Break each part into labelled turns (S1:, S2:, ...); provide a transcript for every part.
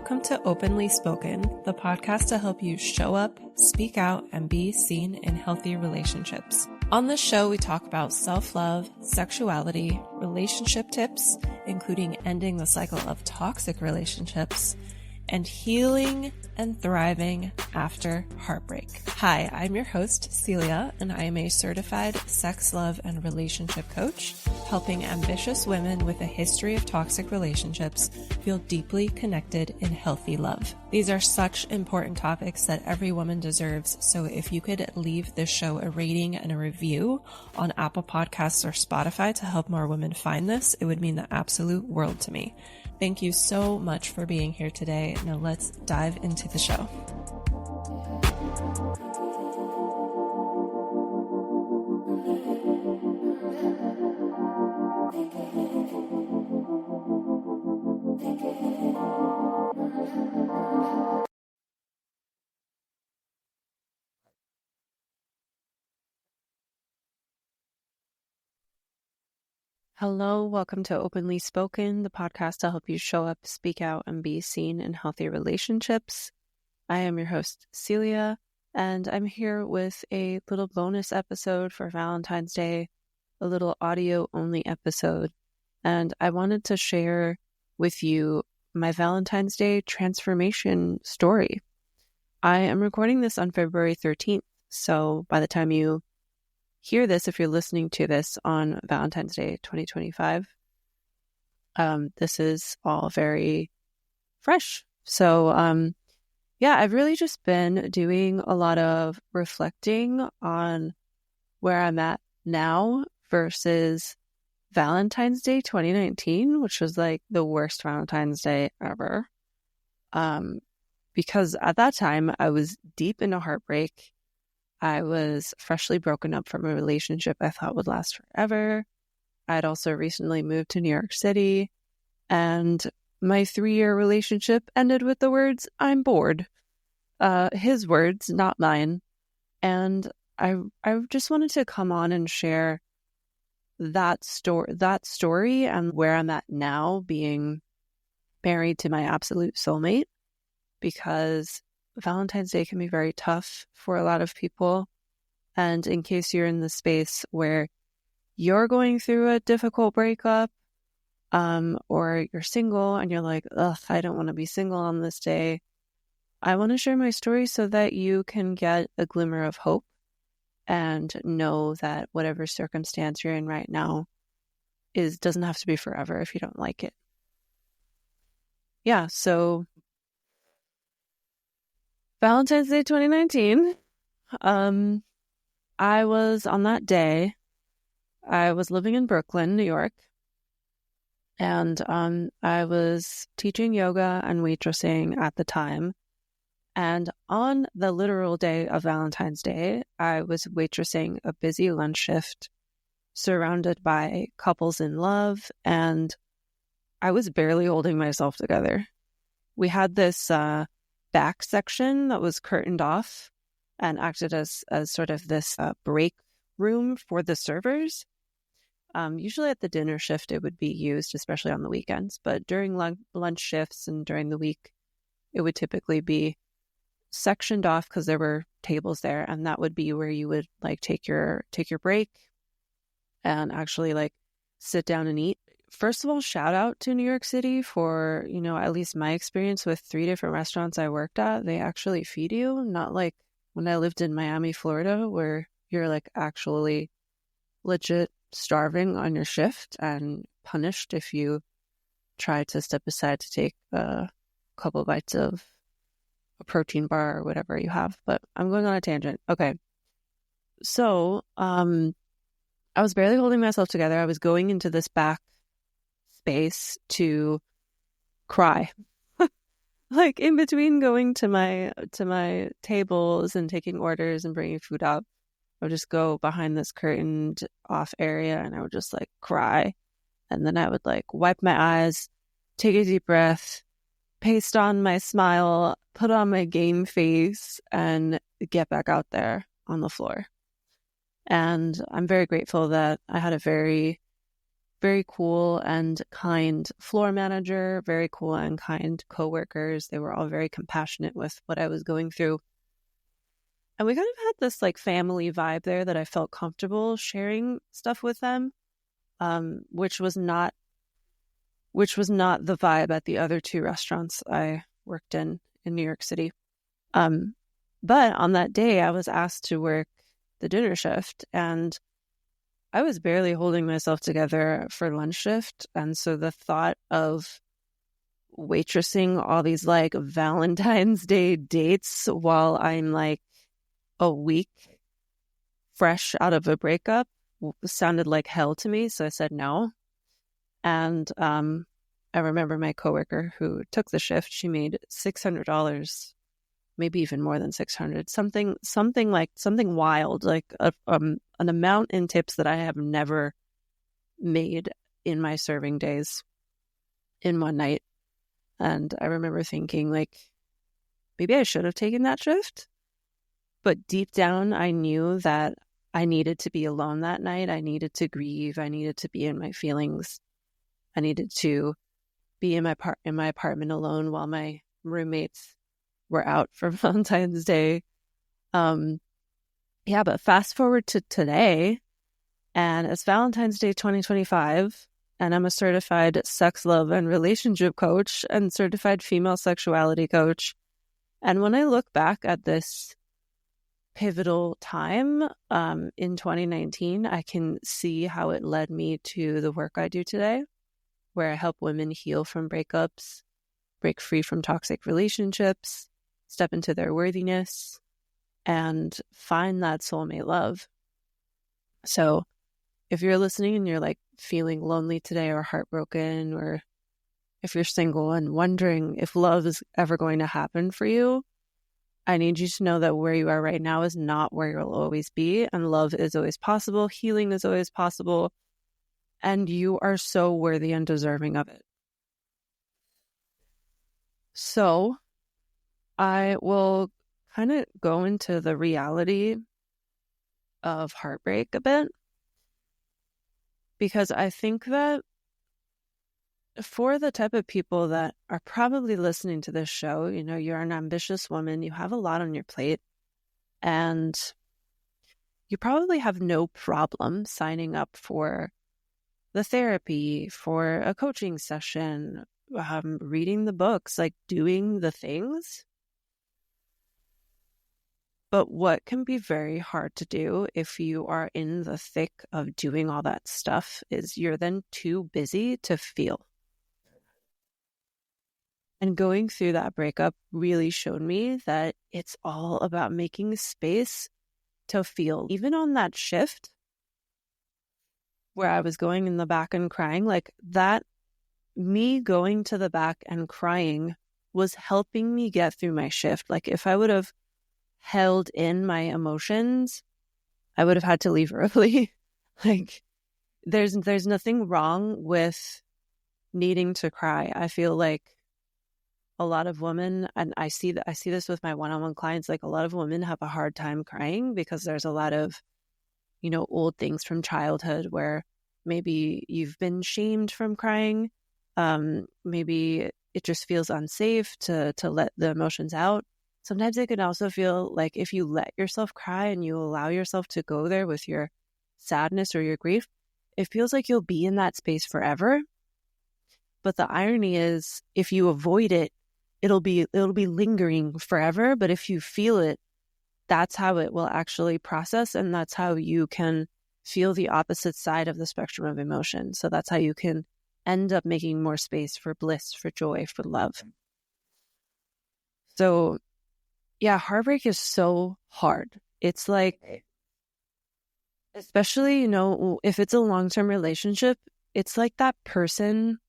S1: welcome to Openly Spoken, the podcast to help you show up, speak out, and be seen in healthy relationships. On this show, we talk about self-love, sexuality, relationship tips, including ending the cycle of toxic relationships, and healing and thriving after heartbreak. Hi, I'm your host, Celia, and I am a certified sex, love, and relationship coach, helping ambitious women with a history of toxic relationships feel deeply connected in healthy love. These are such important topics that every woman deserves, so if you could leave this show a rating and a review on Apple Podcasts or Spotify to help more women find this, it would mean the absolute world to me. Thank you so much for being here today. Now let's dive into the show. Hello, welcome to Openly Spoken, the podcast to help you show up, speak out, and be seen in healthy relationships. I am your host, Celia, and I'm here with a little bonus episode for Valentine's Day, a little audio-only episode, and I wanted to share with you my Valentine's Day transformation story. I am recording this on February 13th, so by the time you hear this, if you're listening to this on Valentine's Day 2025, this is all very fresh. So I've really just been doing a lot of reflecting on where I'm at now versus Valentine's Day 2019, which was like the worst Valentine's Day ever. Because at that time I was deep into heartbreak. I was freshly broken up from a relationship I thought would last forever. I had also recently moved to New York City, and my 3-year relationship ended with the words, "I'm bored." His words, not mine. And I just wanted to come on and share that story and where I'm at now, being married to my absolute soulmate, because Valentine's Day can be very tough for a lot of people. And in case you're in the space where you're going through a difficult breakup, or you're single and you're like, ugh, I don't want to be single on this day, I want to share my story so that you can get a glimmer of hope and know that whatever circumstance you're in right now doesn't have to be forever if you don't like it. Yeah, so Valentine's Day 2019, I was on that day, I was living in Brooklyn, New York, and I was teaching yoga and waitressing at the time. And on the literal day of Valentine's Day, I was waitressing a busy lunch shift, surrounded by couples in love, and I was barely holding myself together. We had this back section that was curtained off and acted as sort of this break room for the servers. Usually at the dinner shift it would be used, especially on the weekends, but during lunch shifts and during the week it would typically be sectioned off because there were tables there, and that would be where you would like take your break and actually like sit down and eat. First of all, shout out to New York City for, at least my experience with 3 different restaurants I worked at. They actually feed you, not like when I lived in Miami, Florida, where you're like actually legit starving on your shift and punished if you try to step aside to take a couple bites of a protein bar or whatever you have. But I'm going on a tangent. Okay. So I was barely holding myself together. I was going into this back space to cry. Like in between going to my tables and taking orders and bringing food up, I would just go behind this curtained off area and I would just like cry. And then I would like wipe my eyes, take a deep breath, paste on my smile, put on my game face, and get back out there on the floor. And I'm very grateful that I had a very very cool and kind floor manager, very cool and kind coworkers. They were all very compassionate with what I was going through. And we kind of had this like family vibe there that I felt comfortable sharing stuff with them, which was not the vibe at the other two restaurants I worked in New York City. But on that day, I was asked to work the dinner shift, and I was barely holding myself together for lunch shift. And so the thought of waitressing all these like Valentine's Day dates while I'm like a week fresh out of a breakup sounded like hell to me. So I said no. And I remember my coworker who took the shift, she made $600, maybe even more than 600, something wild, like an amount in tips that I have never made in my serving days in one night. And I remember thinking, like, maybe I should have taken that shift. But deep down, I knew that I needed to be alone that night. I needed to grieve. I needed to be in my feelings. I needed to be in my apartment alone while my roommates were out for Valentine's Day. But fast forward to today, and it's Valentine's Day 2025, and I'm a certified sex, love, and relationship coach and certified female sexuality coach. And when I look back at this pivotal time in 2019, I can see how it led me to the work I do today, where I help women heal from breakups, break free from toxic relationships, step into their worthiness, and find that soulmate love. So if you're listening and you're like feeling lonely today or heartbroken, or if you're single and wondering if love is ever going to happen for you, I need you to know that where you are right now is not where you'll always be, and love is always possible, healing is always possible, and you are so worthy and deserving of it. So I will kind of go into the reality of heartbreak a bit, because I think that for the type of people that are probably listening to this show, you know, you're an ambitious woman, you have a lot on your plate, and you probably have no problem signing up for the therapy, for a coaching session, reading the books, like doing the things. But what can be very hard to do if you are in the thick of doing all that stuff is you're then too busy to feel. And going through that breakup really showed me that it's all about making space to feel. Even on that shift where I was going in the back and crying, like that, me going to the back and crying was helping me get through my shift. Like if I would have held in my emotions, I would have had to leave early. Like there's nothing wrong with needing to cry. I feel like a lot of women, and I see this with my one-on-one clients, like a lot of women have a hard time crying because there's a lot of, you know, old things from childhood where maybe you've been shamed from crying. Maybe it just feels unsafe to let the emotions out. Sometimes it can also feel like if you let yourself cry and you allow yourself to go there with your sadness or your grief, it feels like you'll be in that space forever. But the irony is, if you avoid it, it'll be lingering forever. But if you feel it, that's how it will actually process, and that's how you can feel the opposite side of the spectrum of emotion. So that's how you can end up making more space for bliss, for joy, for love. So yeah, heartbreak is so hard. It's like, especially, you know, if it's a long-term relationship, it's like that person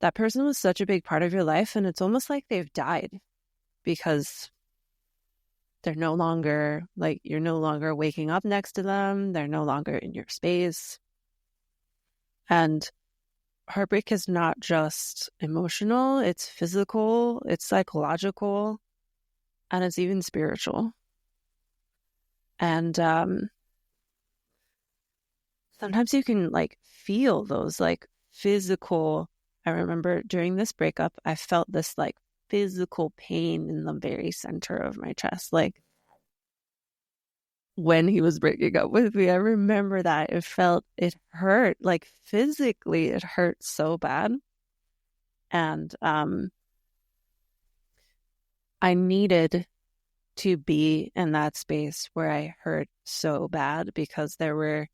S1: was such a big part of your life, and it's almost like they've died because they're no longer, like, you're no longer waking up next to them. They're no longer in your space. And heartbreak is not just emotional, it's physical, it's psychological, and it's even spiritual. And sometimes you can like feel those like physical. I remember during this breakup, I felt this like physical pain in the very center of my chest. Like when he was breaking up with me, I remember that it hurt, like physically, it hurt so bad. And I needed to be in that space where I hurt so bad because there were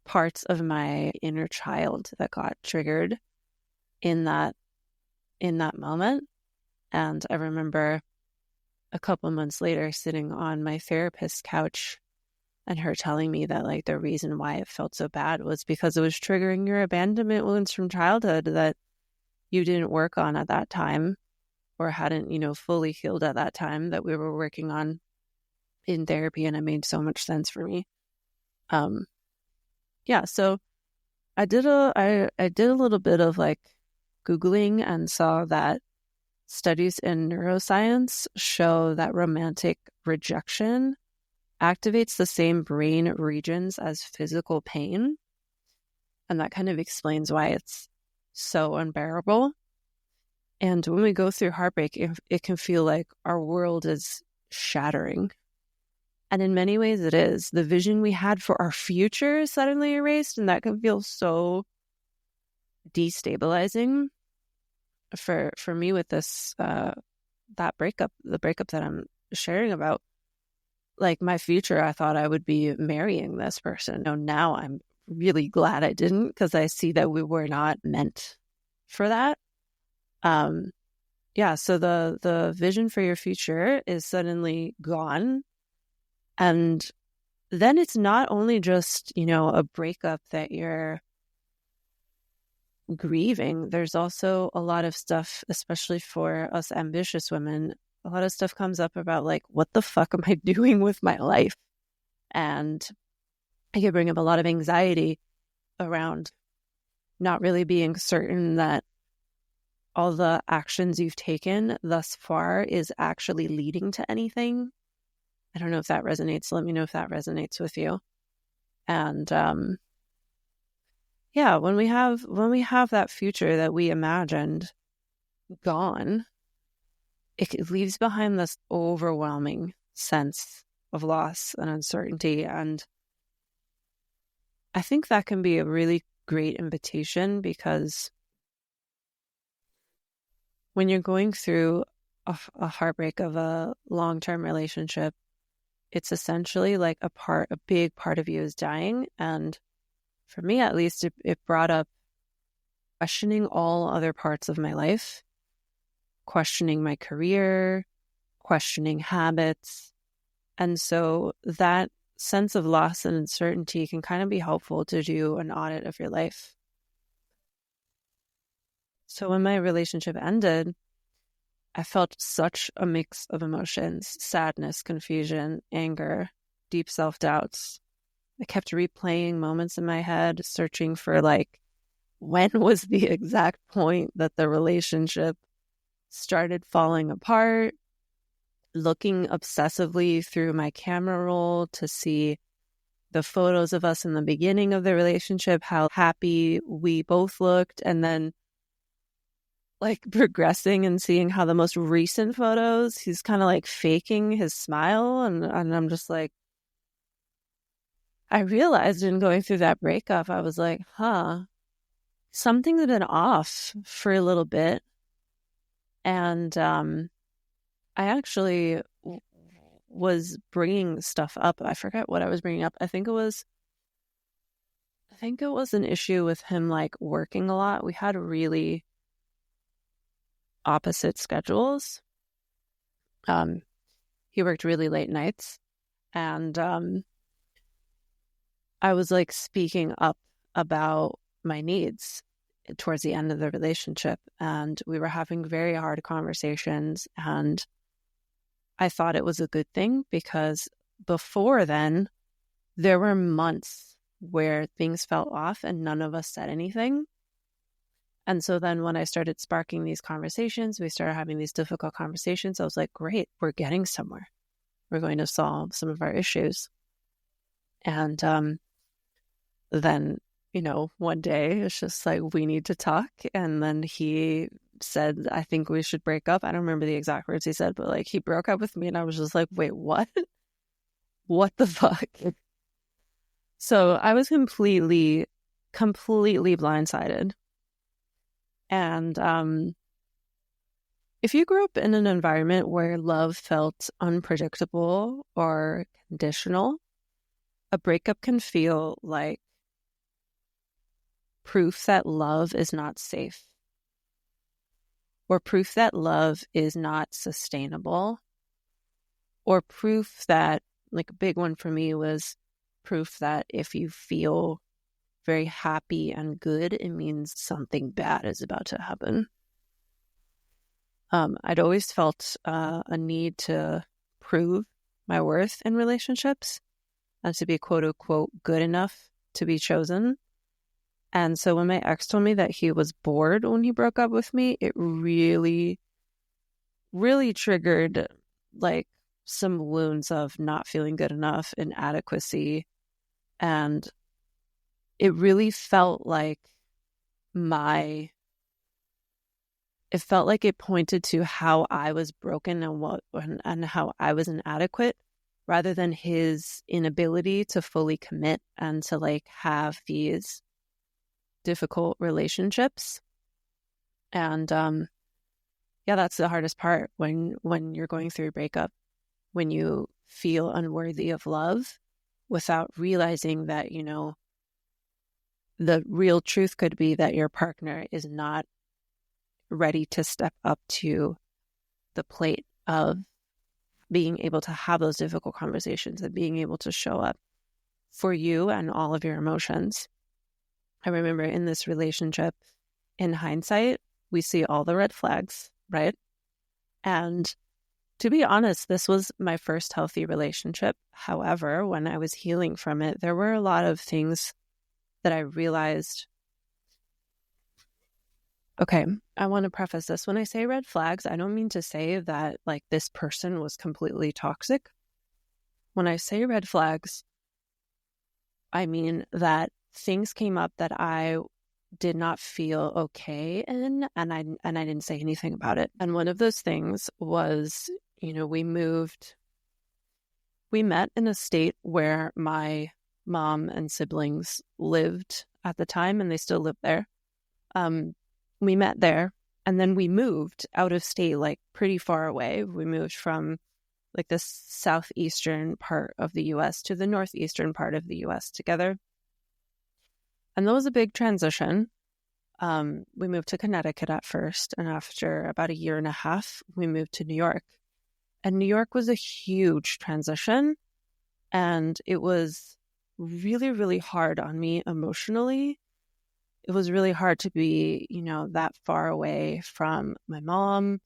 S1: parts of my inner child that got triggered in that moment. And I remember a couple months later sitting on my therapist's couch and her telling me that like the reason why it felt so bad was because it was triggering your abandonment wounds from childhood that you didn't work on at that time or hadn't, fully healed at that time that we were working on in therapy. And it made so much sense for me. Yeah. So I did a little bit of like Googling and saw that studies in neuroscience show that romantic rejection activates the same brain regions as physical pain. And that kind of explains why it's so unbearable. And when we go through heartbreak, it can feel like our world is shattering. And in many ways it is. The vision we had for our future is suddenly erased, and that can feel so destabilizing. For me with this, the breakup that I'm sharing about, like my future, I thought I would be marrying this person. No, now I'm really glad I didn't, because I see that we were not meant for that. Yeah, so the vision for your future is suddenly gone. And then it's not only just, a breakup that you're grieving. There's also a lot of stuff, especially for us ambitious women, a lot of stuff comes up about like, what the fuck am I doing with my life? And I could bring up a lot of anxiety around not really being certain that all the actions you've taken thus far is actually leading to anything. I don't know if that resonates. Let me know if that resonates with you. And yeah, when we have that future that we imagined gone, it leaves behind this overwhelming sense of loss and uncertainty. And I think that can be a really great invitation, because when you're going through a heartbreak of a long-term relationship, it's essentially like a big part of you is dying. And for me, at least, it brought up questioning all other parts of my life, questioning my career, questioning habits. And so that sense of loss and uncertainty can kind of be helpful to do an audit of your life. So when my relationship ended, I felt such a mix of emotions: sadness, confusion, anger, deep self-doubts. I kept replaying moments in my head, searching for like, when was the exact point that the relationship started falling apart, looking obsessively through my camera roll to see the photos of us in the beginning of the relationship, how happy we both looked, and then like progressing and seeing how the most recent photos, he's kind of like faking his smile. And I'm just like, I realized in going through that breakup, I was like, something's been off for a little bit. And I actually was bringing stuff up. I forget what I was bringing up. I think it was an issue with him like working a lot. We had really opposite schedules. He worked really late nights, and I was like speaking up about my needs towards the end of the relationship, and we were having very hard conversations, and I thought it was a good thing, because before then there were months where things felt off and none of us said anything. And so then when I started sparking these conversations, we started having these difficult conversations. I was like, great, we're getting somewhere. We're going to solve some of our issues. And then, one day it's just like, we need to talk. And then he said, I think we should break up. I don't remember the exact words he said, but like he broke up with me and I was just like, wait, what? What the fuck? So I was completely blindsided. And if you grew up in an environment where love felt unpredictable or conditional, a breakup can feel like proof that love is not safe, or proof that love is not sustainable, or proof that, like a big one for me was proof that if you feel very happy and good, it means something bad is about to happen. I'd always felt a need to prove my worth in relationships and to be quote unquote good enough to be chosen. And so when my ex told me that he was bored when he broke up with me, it really, really triggered like some wounds of not feeling good enough, inadequacy. And it really felt like it felt like it pointed to how I was broken and how I was inadequate, rather than his inability to fully commit and to like have these difficult relationships. And yeah, that's the hardest part when you're going through a breakup, when you feel unworthy of love without realizing that, the real truth could be that your partner is not ready to step up to the plate of being able to have those difficult conversations and being able to show up for you and all of your emotions. I remember in this relationship, in hindsight, we see all the red flags, right? And to be honest, this was my first healthy relationship. However, when I was healing from it, there were a lot of things that I realized. Okay, I want to preface this. When I say red flags, I don't mean to say that like this person was completely toxic. When I say red flags, I mean that things came up that I did not feel okay in, and I didn't say anything about it. And one of those things was, we met in a state where my mom and siblings lived at the time, and they still live there. We met there, and then we moved out of state, like pretty far away. We moved from like the southeastern part of the U.S. to the northeastern part of the U.S. together. And that was a big transition. We moved to Connecticut at first, and after about a year and a half, we moved to New York. And New York was a huge transition, and it was really, really hard on me emotionally. It was really hard to be, that far away from my mom.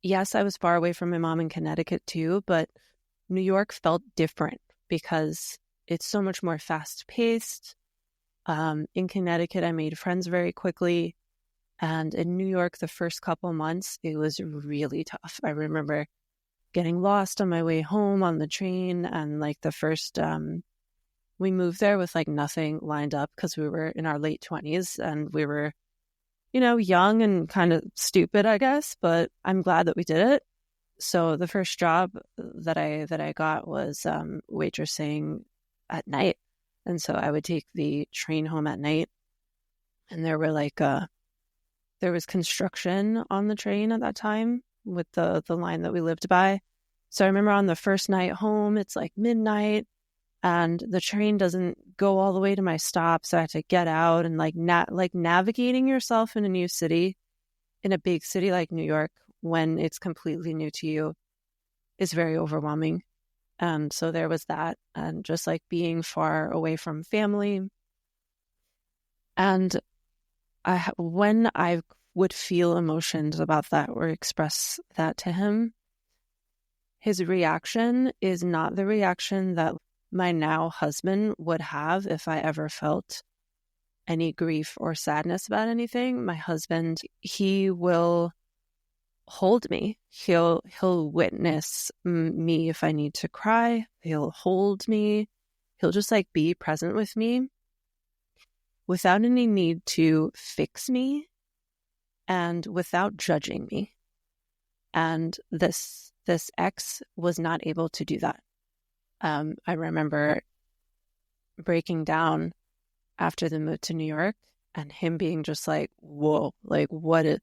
S1: Yes, I was far away from my mom in Connecticut too, but New York felt different because it's so much more fast-paced. In Connecticut, I made friends very quickly. And in New York, the first couple months, it was really tough. I remember getting lost on my way home on the train. And like the first, we moved there with like nothing lined up because we were in our late 20s and we were, young and kind of stupid, I guess. But I'm glad that we did it. So the first job that I got was waitressing at night. And so I would take the train home at night, and there was construction on the train at that time with the line that we lived by. So I remember on the first night home, it's like midnight and the train doesn't go all the way to my stop. So I had to get out, and like navigating yourself in a new city, in a big city like New York, when it's completely new to you, is very overwhelming. And so there was that, and just like being far away from family. And when I would feel emotions about that or express that to him, his reaction is not the reaction that my now husband would have if I ever felt any grief or sadness about anything. My husband, he will hold me. He'll witness me if I need to cry. He'll hold me. He'll just like be present with me without any need to fix me and without judging me. And this ex was not able to do that. I remember breaking down after the move to New York and him being just like, whoa, like what is,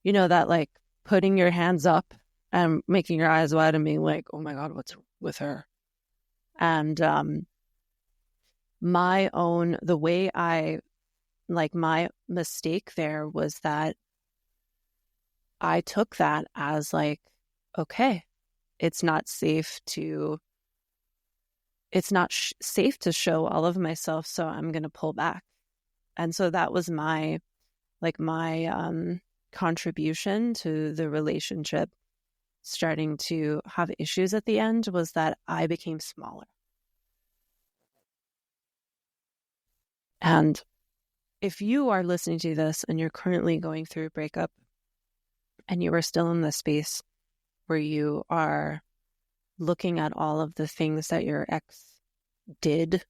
S1: that like putting your hands up and making your eyes wide and being like, oh my God, what's with her? And my mistake there was that I took that as like, okay, it's not safe to show all of myself, so I'm going to pull back. And so that was my contribution to the relationship starting to have issues at the end, was that I became smaller. And if you are listening to this and you're currently going through a breakup and you are still in the space where you are looking at all of the things that your ex did,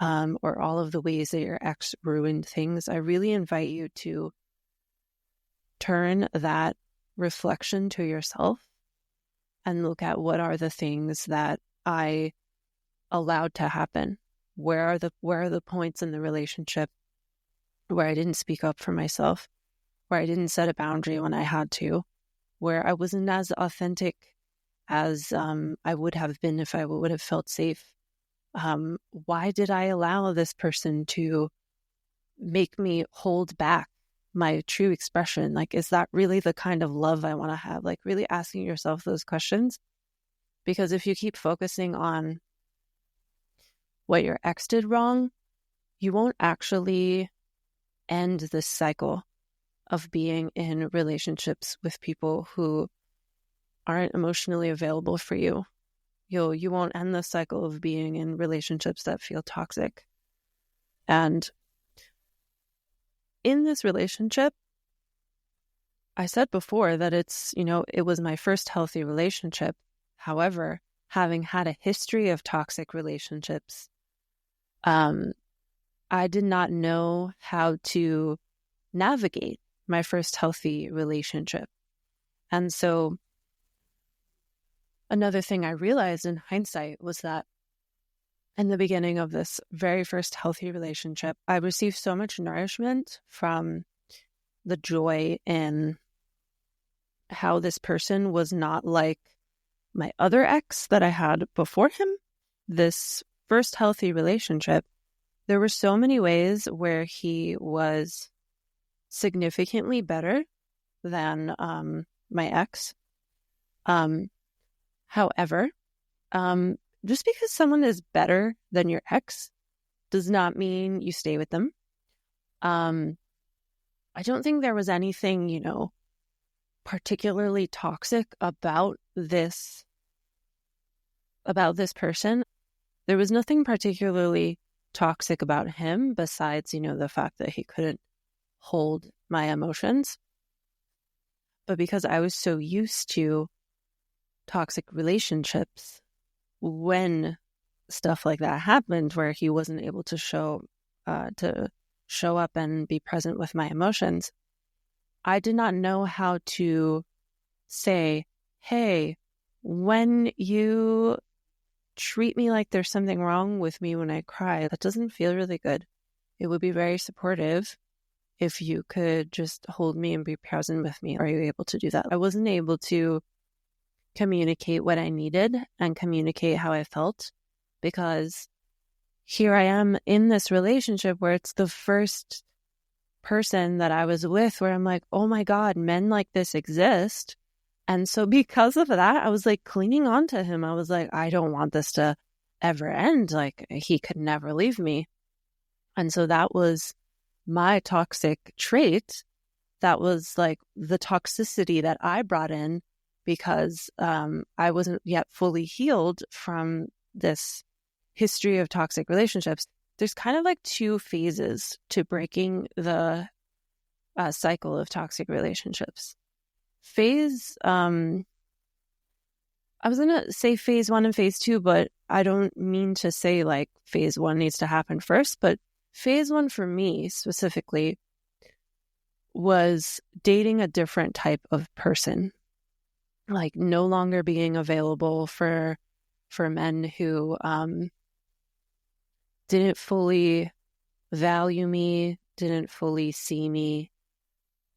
S1: or all of the ways that your ex ruined things, I really invite you to turn that reflection to yourself and look at what are the things that I allowed to happen. Where are the points in the relationship where I didn't speak up for myself, where I didn't set a boundary when I had to, where I wasn't as authentic as I would have been if I would have felt safe. Why did I allow this person to make me hold back my true expression? Like, is that really the kind of love I want to have? Like, really asking yourself those questions. Because if you keep focusing on what your ex did wrong, you won't actually end this cycle of being in relationships with people who aren't emotionally available for you. You won't end the cycle of being in relationships that feel toxic. And in this relationship, I said before that it was my first healthy relationship. However, having had a history of toxic relationships, I did not know how to navigate my first healthy relationship. And so another thing I realized in hindsight was that in the beginning of this very first healthy relationship, I received so much nourishment from the joy in how this person was not like my other ex that I had before him. This first healthy relationship, there were so many ways where he was significantly better than my ex. However, just because someone is better than your ex does not mean you stay with them. I don't think there was anything, particularly toxic about this person. There was nothing particularly toxic about him besides, the fact that he couldn't hold my emotions. But because I was so used to toxic relationships, when stuff like that happened, where he wasn't able to show up and be present with my emotions, I did not know how to say, hey, when you treat me like there's something wrong with me when I cry, that doesn't feel really good. It would be very supportive if you could just hold me and be present with me. Are you able to do that? I wasn't able to communicate what I needed and communicate how I felt, because here I am in this relationship where it's the first person that I was with where I'm like, oh my God, men like this exist. And so because of that, I was like clinging on to him. I was like, I don't want this to ever end. Like, he could never leave me. And so that was my toxic trait. That was like the toxicity that I brought in because I wasn't yet fully healed from this history of toxic relationships. There's kind of like two phases to breaking the cycle of toxic relationships. I was going to say phase 1 and phase 2, but I don't mean to say like phase one needs to happen first, but phase one for me specifically was dating a different type of person, like no longer being available for men who didn't fully value me, didn't fully see me,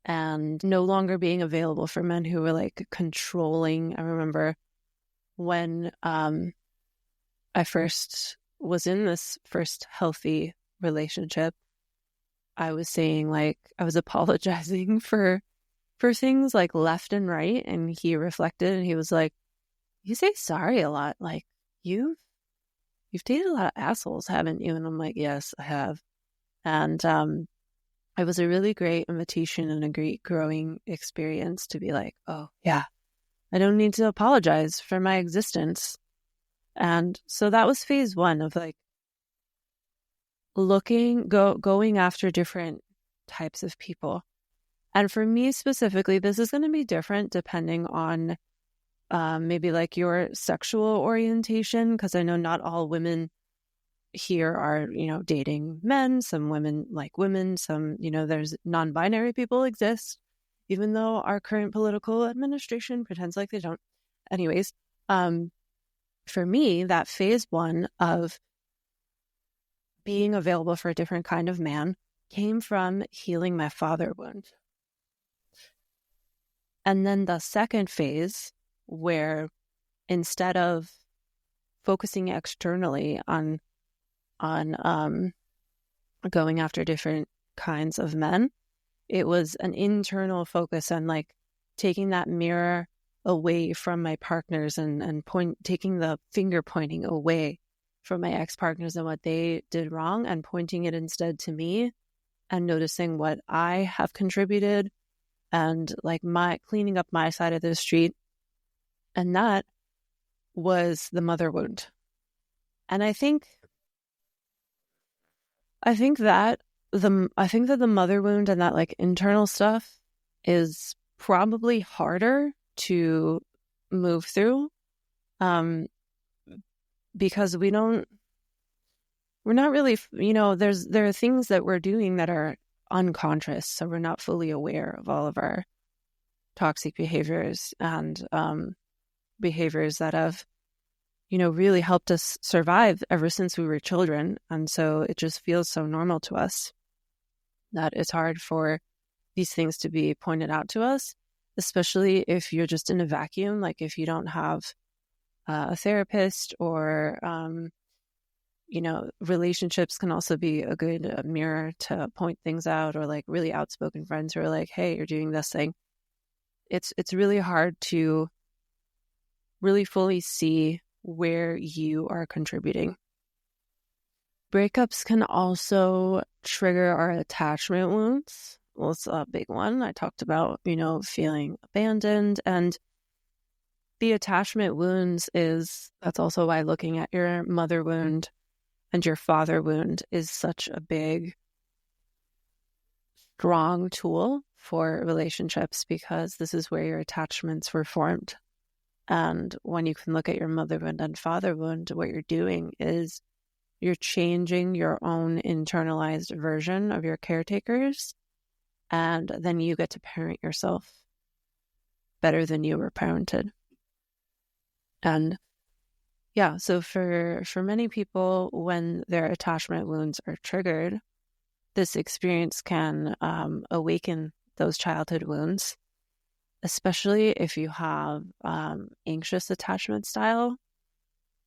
S1: and no longer being available for men who were like controlling. I remember when I first was in this first healthy relationship, I was saying like I was apologizing for things like left and right, and he reflected and he was like, "You say sorry a lot. Like you've dated a lot of assholes, haven't you?" And I'm like, "Yes, I have." And it was a really great invitation and a great growing experience to be like, "Oh yeah, I don't need to apologize for my existence." And so that was phase one of like going after different types of people. And for me specifically, this is going to be different depending on maybe like your sexual orientation, because I know not all women here are, dating men. Some women like women, some, there's non-binary people exist, even though our current political administration pretends like they don't. Anyways, for me, that phase one of being available for a different kind of man came from healing my father wound. And then the second phase, where instead of focusing externally on going after different kinds of men, it was an internal focus on like taking that mirror away from my partners and taking the finger pointing away from my ex-partners and what they did wrong, and pointing it instead to me and noticing what I have contributed and like cleaning up my side of the street. And that was the mother wound. And I think that the mother wound and that like internal stuff is probably harder to move through, because we're not really, there are things that we're doing that are unconscious, so we're not fully aware of all of our toxic behaviors and behaviors that have really helped us survive ever since we were children. And so it just feels so normal to us that it's hard for these things to be pointed out to us, especially if you're just in a vacuum, like if you don't have a therapist or, relationships can also be a good mirror to point things out, or like really outspoken friends who are like, "Hey, you're doing this thing." It's really hard to really fully see where you are contributing. Breakups can also trigger our attachment wounds. Well, it's a big one. I talked about, feeling abandoned, and the attachment wounds that's also why looking at your mother wound and your father wound is such a big, strong tool for relationships, because this is where your attachments were formed. And when you can look at your mother wound and father wound, what you're doing is you're changing your own internalized version of your caretakers, and then you get to parent yourself better than you were parented. And yeah, so for many people, when their attachment wounds are triggered, this experience can awaken those childhood wounds, especially if you have anxious attachment style,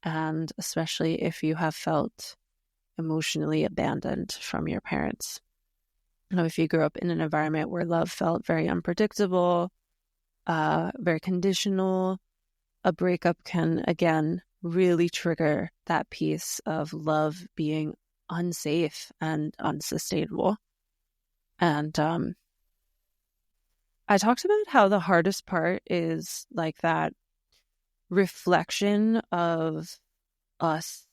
S1: and especially if you have felt emotionally abandoned from your parents. If you grew up in an environment where love felt very unpredictable, very conditional, a breakup can, again, really trigger that piece of love being unsafe and unsustainable. And I talked about how the hardest part is like that reflection of us,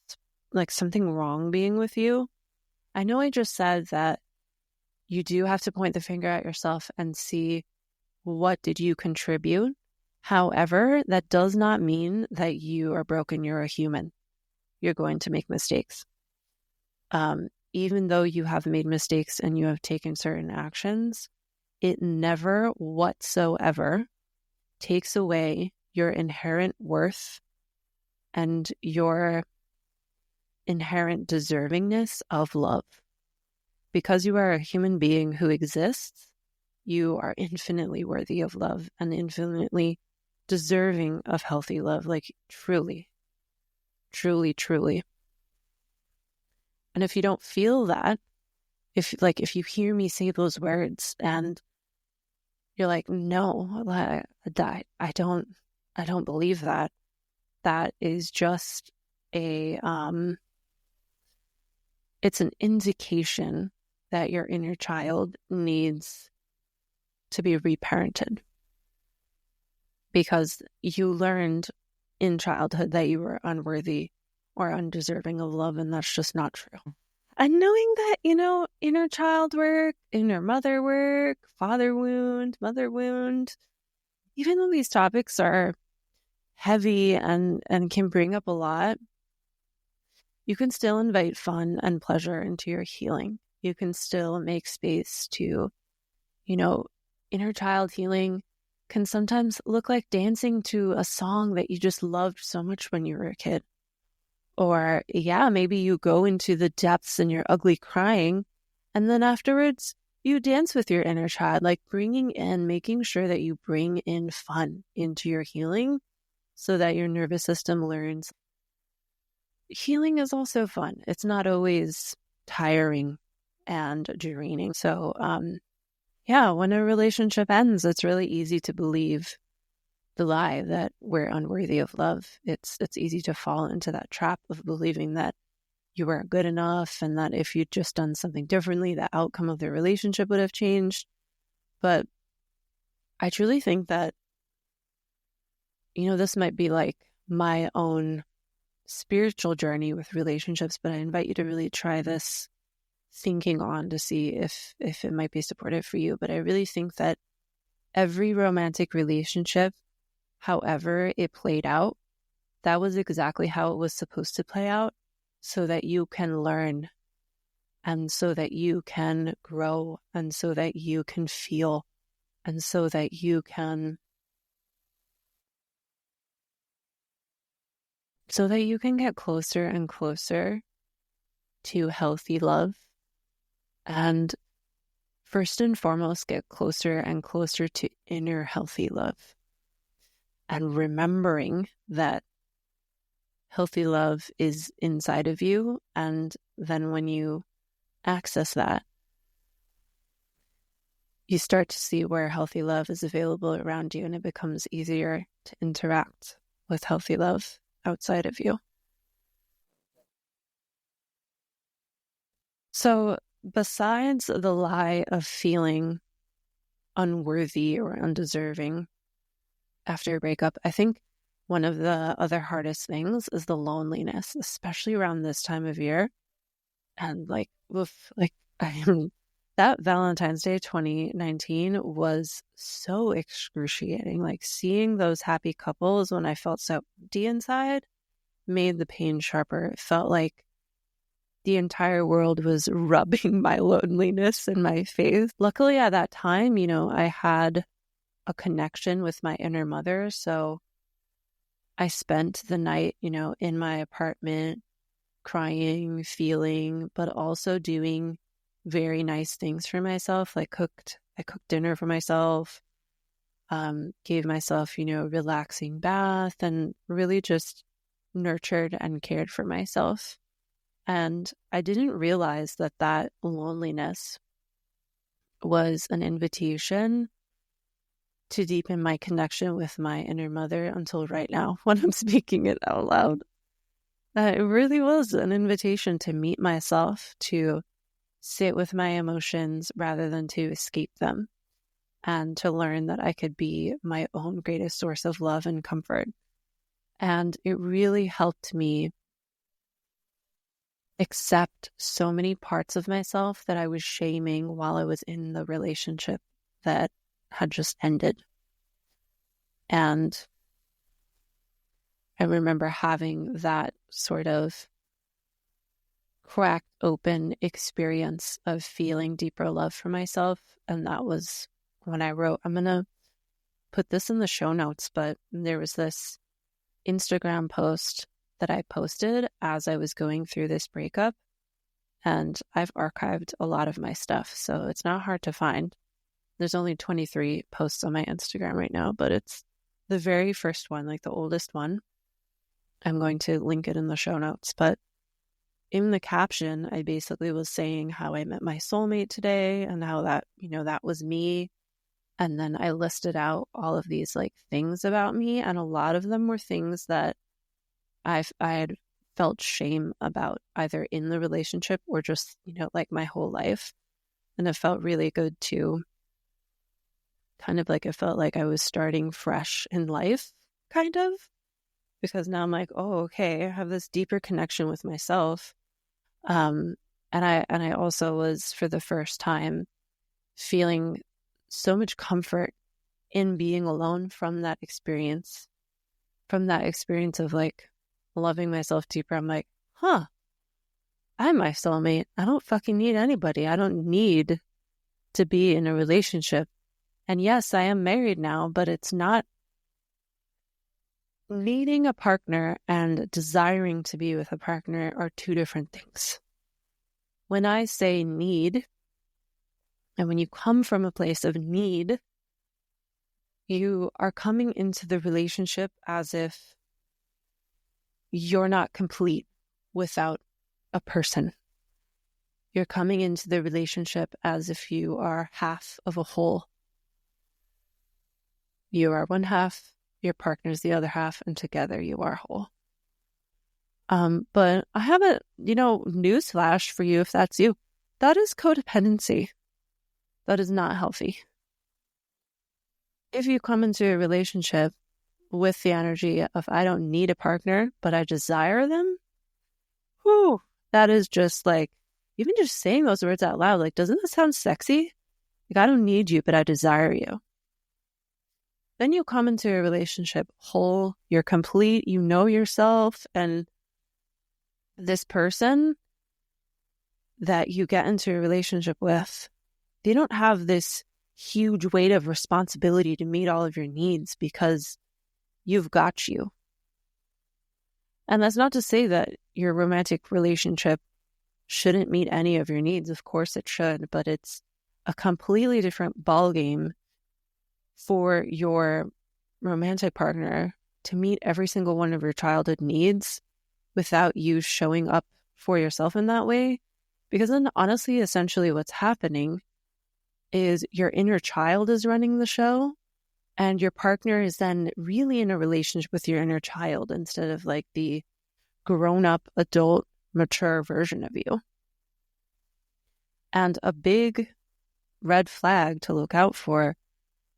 S1: like something wrong being with you. I know I just said that you do have to point the finger at yourself and see what did you contribute. However, that does not mean that you are broken, you're a human. you're going to make mistakes. Even though you have made mistakes and you have taken certain actions, it never whatsoever takes away your inherent worth and your inherent deservingness of love. Because you are a human being who exists, you are infinitely worthy of love and infinitely deserving of healthy love. Like truly, truly, truly. And if you don't feel that, if you hear me say those words and you're like, no, I don't believe that. That is just it's an indication that your inner child needs to be reparented, because you learned in childhood that you were unworthy or undeserving of love, and that's just not true. And knowing that, inner child work, inner mother work, father wound, mother wound, even though these topics are heavy and can bring up a lot, you can still invite fun and pleasure into your healing. You can still make space to, inner child healing can sometimes look like dancing to a song that you just loved so much when you were a kid. Or, maybe you go into the depths and you're ugly crying, and then afterwards you dance with your inner child, like making sure that you bring in fun into your healing so that your nervous system learns. Healing is also fun. It's not always tiring and draining. So, when a relationship ends, it's really easy to believe the lie that we're unworthy of love. It's easy to fall into that trap of believing that you weren't good enough and that if you'd just done something differently, the outcome of the relationship would have changed. But I truly think that, this might be like my own spiritual journey with relationships, but I invite you to really try this thinking on to see if it might be supportive for you. But I really think that every romantic relationship, however it played out, that was exactly how it was supposed to play out, so that you can learn and so that you can grow and so that you can feel and so that you can get closer and closer to healthy love, and first and foremost get closer and closer to inner healthy love, and remembering that healthy love is inside of you. And then when you access that, you start to see where healthy love is available around you, and it becomes easier to interact with healthy love outside of you. So besides the lie of feeling unworthy or undeserving after a breakup, I think one of the other hardest things is the loneliness, especially around this time of year. And that Valentine's Day 2019 was so excruciating. Like seeing those happy couples when I felt so empty inside made the pain sharper. It felt like the entire world was rubbing my loneliness in my face. Luckily at that time, I had a connection with my inner mother. So I spent the night, in my apartment, crying, feeling, but also doing very nice things for myself. I cooked dinner for myself, gave myself, a relaxing bath, and really just nurtured and cared for myself. And I didn't realize that loneliness was an invitation to deepen my connection with my inner mother until right now when I'm speaking it out loud. It really was an invitation to meet myself, to sit with my emotions rather than to escape them, and to learn that I could be my own greatest source of love and comfort. And it really helped me accept so many parts of myself that I was shaming while I was in the relationship that had just ended. And I remember having that sort of cracked open experience of feeling deeper love for myself. And that was when I wrote, I'm going to put this in the show notes, but there was this Instagram post that I posted as I was going through this breakup. And I've archived a lot of my stuff, so it's not hard to find. There's only 23 posts on my Instagram right now, but it's the very first one, like the oldest one. I'm going to link it in the show notes. But in the caption, I basically was saying how I met my soulmate today and how that, that was me. And then I listed out all of these like things about me. And a lot of them were things that I had felt shame about, either in the relationship or just, like my whole life. And it felt really good to kind of like, it felt like I was starting fresh in life, kind of, because now I'm like, oh, okay, I have this deeper connection with myself. And I also was, for the first time, feeling so much comfort in being alone from that experience of like loving myself deeper. I'm like, I'm my soulmate. I don't fucking need anybody. I don't need to be in a relationship. And yes, I am married now, but it's not. Needing a partner and desiring to be with a partner are two different things. When I say need, and when you come from a place of need, you are coming into the relationship as if you're not complete without a person. You're coming into the relationship as if you are half of a whole. You are one half, your partner's the other half, and together you are whole. But I have a, newsflash for you if that's you. That is codependency. That is not healthy. If you come into a relationship with the energy of I don't need a partner, but I desire them, that is just like, even just saying those words out loud, like, doesn't that sound sexy? Like, I don't need you, but I desire you. Then you come into a relationship whole, you're complete, you know yourself, and this person that you get into a relationship with, they don't have this huge weight of responsibility to meet all of your needs because you've got you. And that's not to say that your romantic relationship shouldn't meet any of your needs. Of course it should, but it's a completely different ballgame for your romantic partner to meet every single one of your childhood needs without you showing up for yourself in that way. Because then honestly, essentially what's happening is your inner child is running the show, and your partner is then really in a relationship with your inner child instead of like the grown-up, adult, mature version of you. And a big red flag to look out for,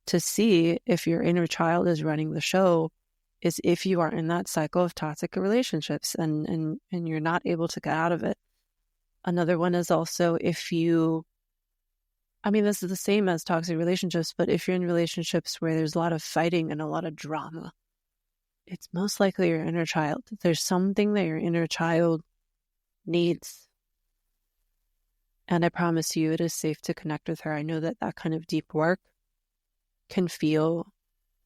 S1: to see if your inner child is running the show, is if you are in that cycle of toxic relationships and you're not able to get out of it. Another one is also if you, this is the same as toxic relationships, but if you're in relationships where there's a lot of fighting and a lot of drama, it's most likely your inner child. There's something that your inner child needs. And I promise you, it is safe to connect with her. I know that kind of deep work can feel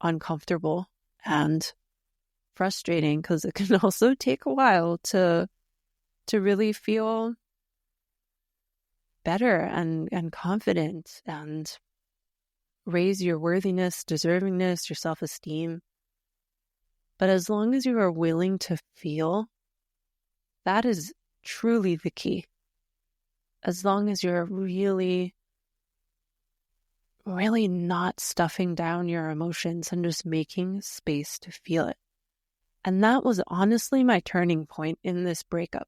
S1: uncomfortable and frustrating because it can also take a while to really feel better and confident and raise your worthiness, deservingness, your self-esteem. But as long as you are willing to feel, that is truly the key. As long as you're really not stuffing down your emotions and just making space to feel it. And that was honestly my turning point in this breakup,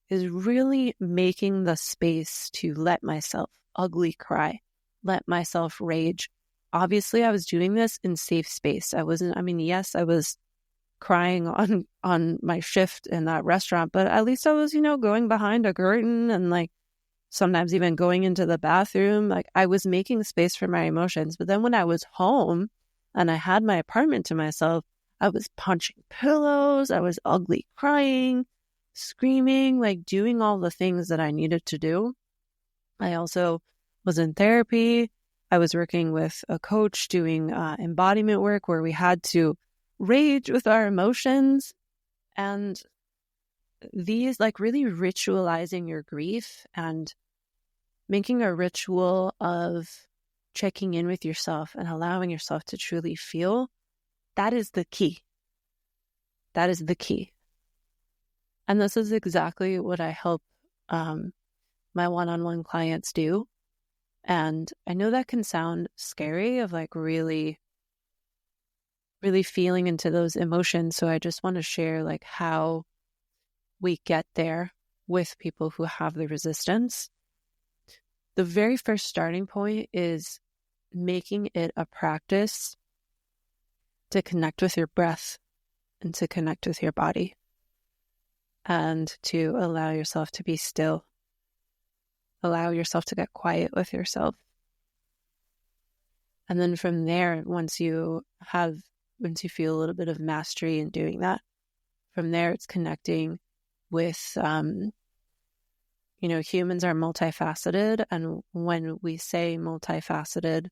S1: is really making the space to let myself ugly cry, let myself rage. Obviously, I was doing this in safe space. I was crying on my shift in that restaurant, but at least I was, going behind a curtain and like sometimes even going into the bathroom. Like I was making space for my emotions. But then when I was home and I had my apartment to myself, I was punching pillows. I was ugly crying, screaming, like doing all the things that I needed to do. I also was in therapy. I was working with a coach doing embodiment work where we had to rage with our emotions. And these, like, really ritualizing your grief and making a ritual of checking in with yourself and allowing yourself to truly feel, that is the key. That is the key. And this is exactly what I help my one-on-one clients do. And I know that can sound scary, of like really, really feeling into those emotions. So I just want to share like how we get there with people who have the resistance. The very first starting point is making it a practice to connect with your breath and to connect with your body and to allow yourself to be still. Allow yourself to get quiet with yourself. And then from there, once you feel a little bit of mastery in doing that, from there it's connecting with, humans are multifaceted. And when we say multifaceted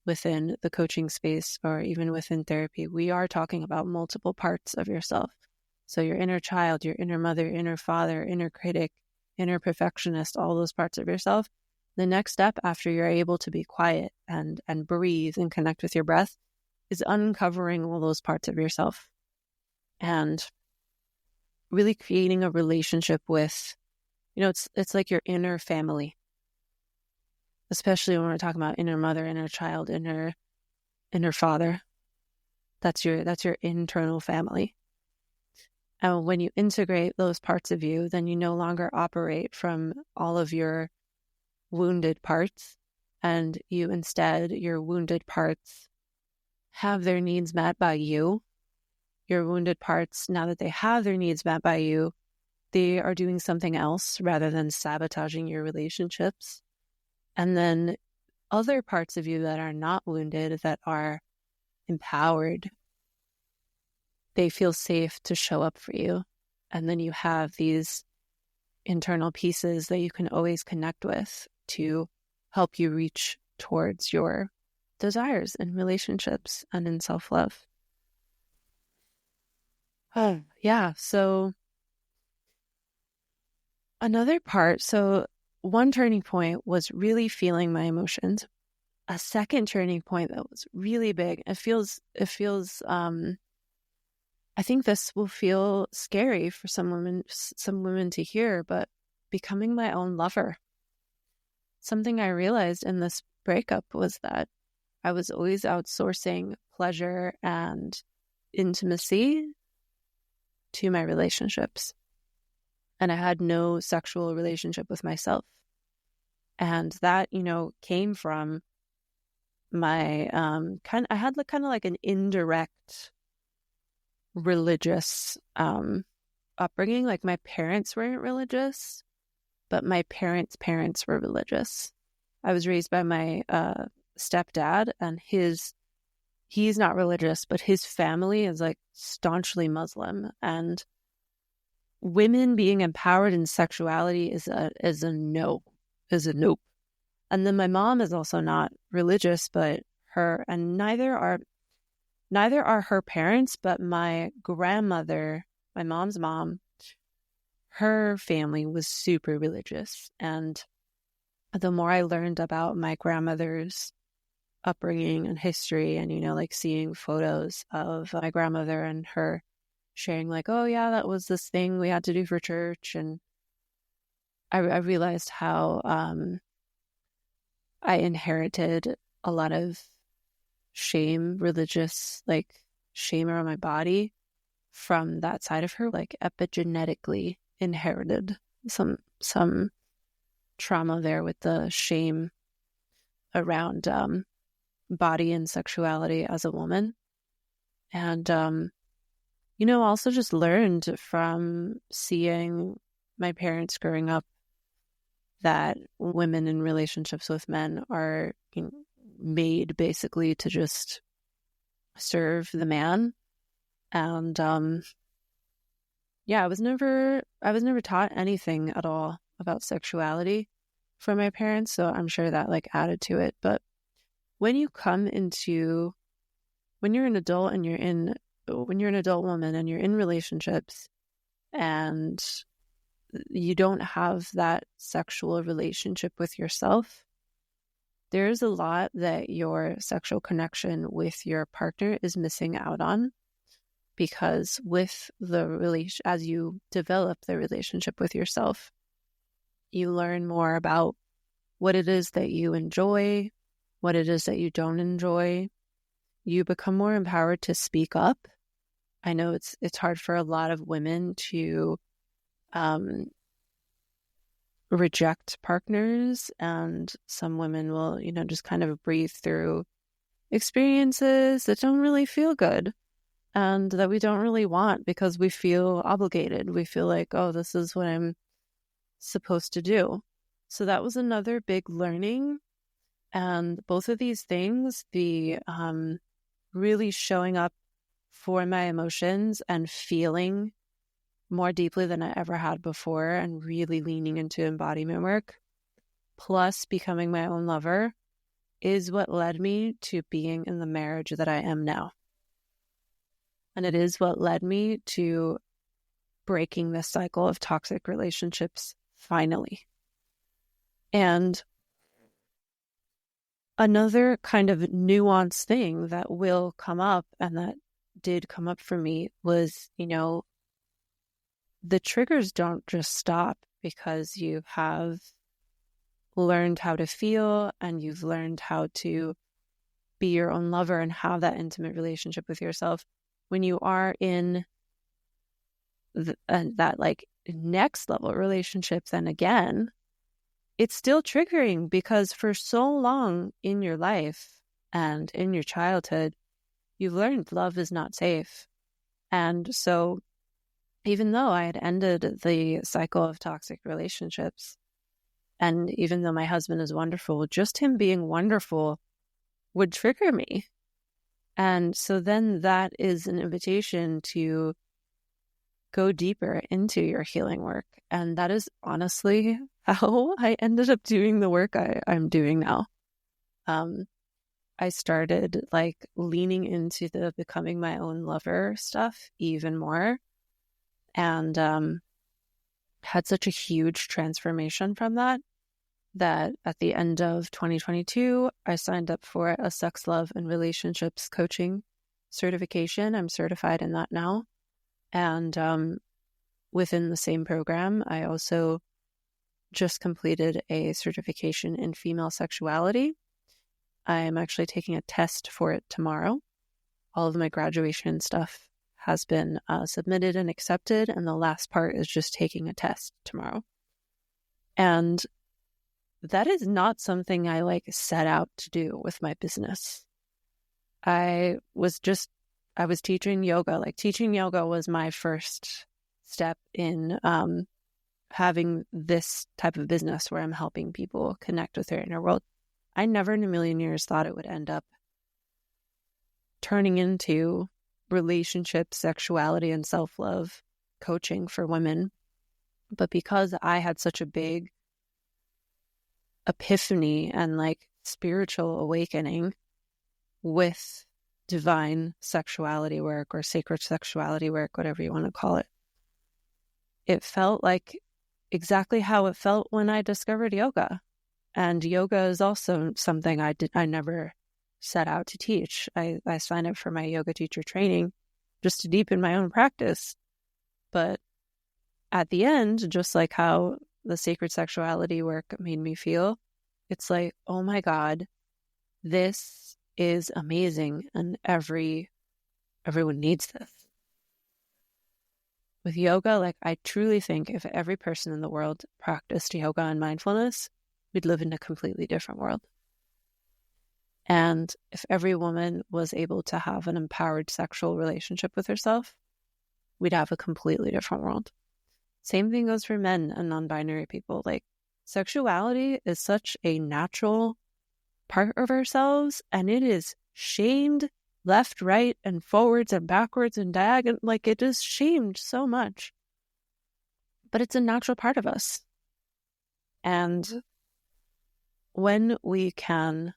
S1: within the coaching space or even within therapy, we are talking about multiple parts of yourself. So your inner child, your inner mother, inner father, inner critic, inner perfectionist, all those parts of yourself. The next step after you're able to be quiet and breathe and connect with your breath is uncovering all those parts of yourself and really creating a relationship with, it's like your inner family, especially when we're talking about inner mother, inner child, inner father. That's your internal family. And when you integrate those parts of you, then you no longer operate from all of your wounded parts, and your wounded parts have their needs met by you. Your wounded parts, now that they have their needs met by you, they are doing something else rather than sabotaging your relationships. And then other parts of you that are not wounded, that are empowered, they feel safe to show up for you. And then you have these internal pieces that you can always connect with to help you reach towards your desires in relationships and in self-love. Yeah. So another part, so one turning point was really feeling my emotions. A second turning point that was really big. It feels, I think this will feel scary for some women to hear, but becoming my own lover. Something I realized in this breakup was that I was always outsourcing pleasure and intimacy to my relationships. And I had no sexual relationship with myself. And that, came from my I had kind of like an indirect religious upbringing. Like my parents weren't religious, but my parents' parents were religious. I was raised by my stepdad, and he's not religious, but his family is like staunchly Muslim. And women being empowered in sexuality is a nope. And then my mom is also not religious, but neither are her parents, but my grandmother, my mom's mom, her family was super religious. And the more I learned about my grandmother's upbringing and history, and, like seeing photos of my grandmother and her sharing like, oh yeah, that was this thing we had to do for church. And I realized how I inherited a lot of shame, religious, like shame around my body from that side of her, like epigenetically inherited some trauma there with the shame around body and sexuality as a woman. And also just learned from seeing my parents growing up that women in relationships with men are made basically to just serve the man. And I was never taught anything at all about sexuality from my parents, so I'm sure that like added to it. But when you're an adult and when you're an adult woman and you're in relationships and you don't have that sexual relationship with yourself, there's a lot that your sexual connection with your partner is missing out on, because as you develop the relationship with yourself, you learn more about what it is that you enjoy, what it is that you don't enjoy. You become more empowered to speak up. I know it's hard for a lot of women to reject partners, and some women will, just kind of breathe through experiences that don't really feel good and that we don't really want because we feel obligated. We feel like, oh, this is what I'm supposed to do. So that was another big learning. And both of these things, the really showing up for my emotions and feeling more deeply than I ever had before and really leaning into embodiment work, plus becoming my own lover, is what led me to being in the marriage that I am now. And it is what led me to breaking this cycle of toxic relationships finally. And another kind of nuanced thing that will come up, and that did come up for me, was, the triggers don't just stop because you have learned how to feel and you've learned how to be your own lover and have that intimate relationship with yourself. When you are in that like next level relationship, then again, it's still triggering, because for so long in your life and in your childhood, you've learned love is not safe. And so even though I had ended the cycle of toxic relationships, and even though my husband is wonderful, just him being wonderful would trigger me. And so then that is an invitation to go deeper into your healing work. And that is honestly how I ended up doing the work I'm doing now. I started like leaning into the becoming my own lover stuff even more, and had such a huge transformation from that at the end of 2022, I signed up for a sex, love, and relationships coaching certification. I'm certified in that now. And within the same program, I also just completed a certification in female sexuality. I'm actually taking a test for it tomorrow. All of my graduation stuff has been submitted and accepted, and the last part is just taking a test tomorrow. And that is not something I like set out to do with my business. I was teaching yoga. Like, teaching yoga was my first step in having this type of business where I'm helping people connect with their inner world. I never in a million years thought it would end up turning into relationship, sexuality, and self-love coaching for women. But because I had such a big epiphany and like spiritual awakening with divine sexuality work or sacred sexuality work, whatever you want to call it, it felt like exactly how it felt when I discovered yoga. And yoga is also something I never set out to teach. I signed up for my yoga teacher training just to deepen my own practice. But at the end, just like how the sacred sexuality work made me feel, it's like, oh my God, this is amazing, and everyone needs this. With yoga, like, I truly think if every person in the world practiced yoga and mindfulness, we'd live in a completely different world. And if every woman was able to have an empowered sexual relationship with herself, we'd have a completely different world. Same thing goes for men and non-binary people. Like, sexuality is such a natural part of ourselves, and it is shamed left, right, and forwards and backwards and diagonal. Like, it is shamed so much. but it's a natural part of us. And when we can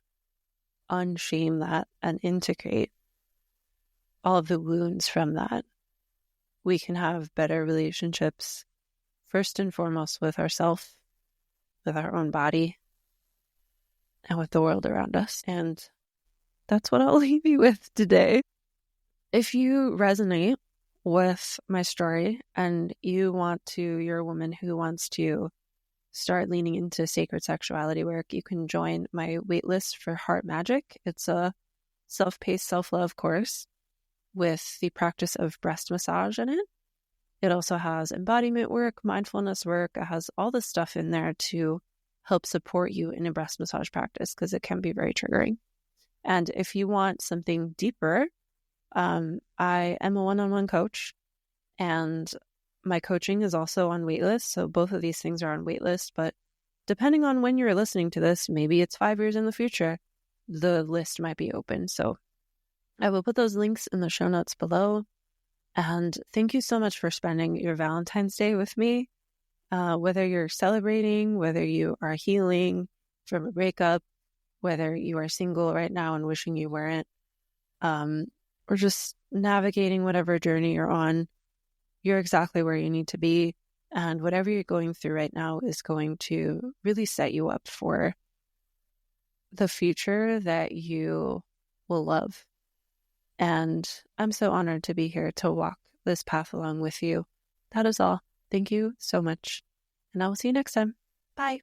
S1: unshame that and integrate all of the wounds from that, we can have better relationships, first and foremost with ourselves, with our own body, and with the world around us. And that's what I'll leave you with today. If you resonate with my story and you're a woman who wants to start leaning into sacred sexuality work, you can join my waitlist for Heart Magic. It's a self-paced self-love course with the practice of breast massage in it. It also has embodiment work, mindfulness work. It has all this stuff in there to help support you in a breast massage practice because it can be very triggering. And if you want something deeper, I am a one-on-one coach, and my coaching is also on waitlist. So both of these things are on waitlist, but depending on when you're listening to this, maybe it's 5 years in the future, the list might be open. So I will put those links in the show notes below. And thank you so much for spending your Valentine's Day with me. Whether you're celebrating, whether you are healing from a breakup, whether you are single right now and wishing you weren't, or just navigating whatever journey you're on, you're exactly where you need to be. And whatever you're going through right now is going to really set you up for the future that you will love. And I'm so honored to be here to walk this path along with you. That is all. Thank you so much. And I will see you next time. Bye.